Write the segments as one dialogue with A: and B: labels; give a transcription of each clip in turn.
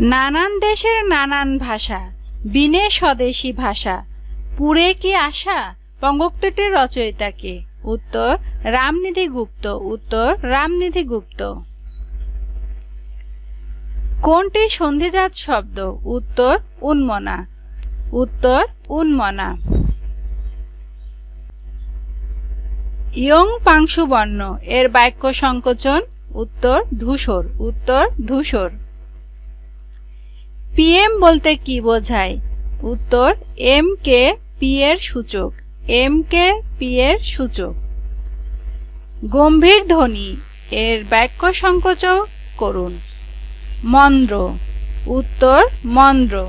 A: নানান দেশের নানান ভাষা, বিনে স্বদেশী ভাষা, পুরে কি আশা? বঙ্গোক্তিটির রচয়িতা কে? উত্তর রামনিধি গুপ্ত। উত্তর রামনিধি গুপ্ত। কোনটি সন্ধিজাত শব্দ? উত্তর উন্মনা। উত্তর উন্মনা। ইয়ং পাংশু বর্ণ এর বাক্য সংকোচন? উত্তর ধূসর। উত্তর ধূসর। পিএম বলতে কি বোঝায়? উত্তর এম কে পি এর সূচক। এম কে পি এর সূচক। গম্ভীর ধ্বনি এর বাক্য সংকোচন করুন। মন্দ্র। উত্তর মন্দ্র।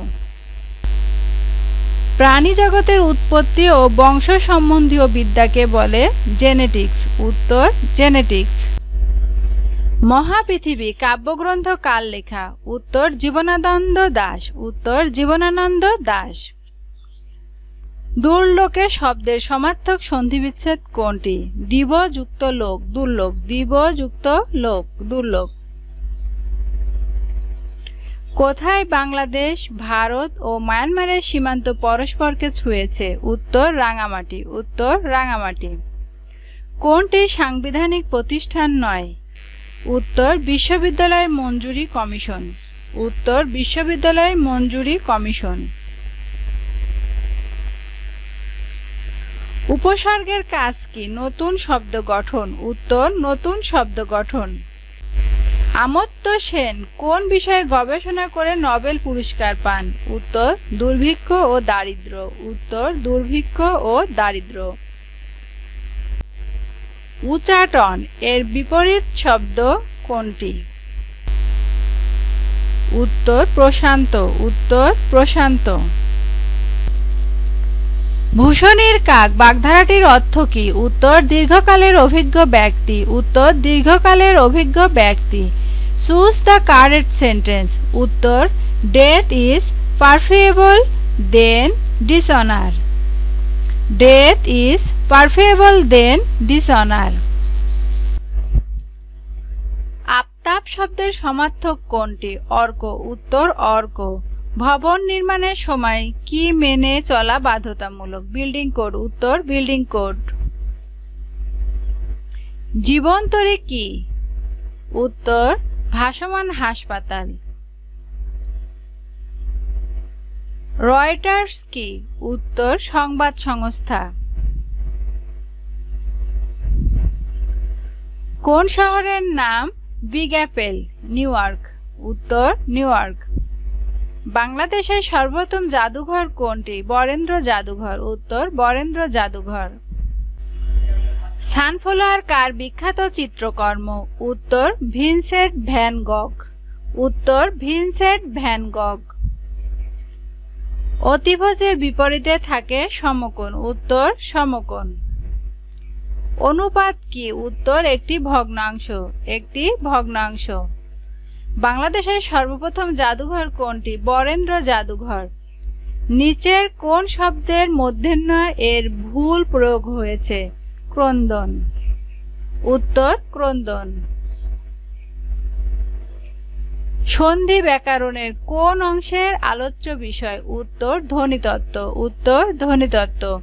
A: প্রাণী জগতের উৎপত্তি ও বংশ সম্বন্ধীয় বিদ্যাকে বলে জেনেটিক্স। উত্তর জেনেটিক্স। মহাপৃথিবী কাব্যগ্রন্থ কার লেখা? উত্তর জীবনানন্দ দাশ। উত্তর জীবনানন্দ দাশ। দুর্লোকে শব্দের সমার্থক সন্ধিবিচ্ছেদ কোনটি? দিব যুক্ত লোক দুর্লোক। দিব যুক্ত লোক দুর্লোক। কোথায় বাংলাদেশ, ভারত ও মায়ানমারের সীমান্ত পরস্পরকে ছুঁয়েছে? উত্তর রাঙামাটি। উত্তর রাঙামাটি। কোনটি সাংবিধানিক প্রতিষ্ঠান নয়? উত্তর বিশ্ববিদ্যালয় মঞ্জুরি কমিশন। উত্তর বিশ্ববিদ্যালয় মঞ্জুরি কমিশন। উপসর্গের কাজ কি? নতুন শব্দ গঠন। উত্তর নতুন শব্দ গঠন। অমর্ত্য সেন কোন বিষয়ে গবেষণা করে নোবেল পুরস্কার পান? উত্তর দুর্ভিক্ষ ও দারিদ্র্য। উত্তর দুর্ভিক্ষ ও দারিদ্র্য। উচাটন এর বিপরীত শব্দ কোনটি? উত্তর প্রশান্ত। উত্তর প্রশান্ত। ভূষণের কাক বাগধারাটির অর্থ কি? উত্তর দীর্ঘকালের অভিজ্ঞ ব্যক্তি। উত্তর দীর্ঘকালের অভিজ্ঞ ব্যক্তি। Choose the correct sentence. উত্তর death is preferable than dishonour. Death is preferable than dishonour. আফতাব শব্দের সমার্থক কোনটি? অর্ক। উত্তর অর্ক। ভবন নির্মাণের সময় কি মেনে চলা বাধ্যতামূলক? Building code. উত্তর বিল্ডিং কোড। জীবন্তরে কি? উত্তর ভাসমান হাসপাতাল। রয়টার্স কি? উত্তর সংবাদ সংস্থা। কোন শহরের নাম বিগ অ্যাপেল? New York. উত্তর নিউ ইয়র্ক। বাংলাদেশের সর্বপ্রথম জাদুঘর কোনটি? বরেন্দ্র জাদুঘর। উত্তর বরেন্দ্র জাদুঘর। সানফ্লাওয়ার কার বিখ্যাত চিত্রকর্ম? উত্তর ভিনসেন্ট ভ্যান গগ। উত্তর ভিনসেন্ট ভ্যান গগ। অতিভুজের বিপরীতে থাকে সমকোণ। উত্তর সমকোণ। অনুপাত কি? উত্তর একটি ভগ্নাংশ। একটি ভগ্নাংশ। বাংলাদেশের সর্বপ্রথম জাদুঘর কোনটি? বরেন্দ্র জাদুঘর। নিচের কোন শব্দের মূর্ধন্য এর ভুল প্রয়োগ হয়েছে? ক্রন্দন। উত্তর ক্রন্দন। সন্ধি ব্যাকরণের কোন অংশের আলোচ্য বিষয়? উত্তর ধ্বনিতত্ত্ব। উত্তর ধ্বনিতত্ত্ব।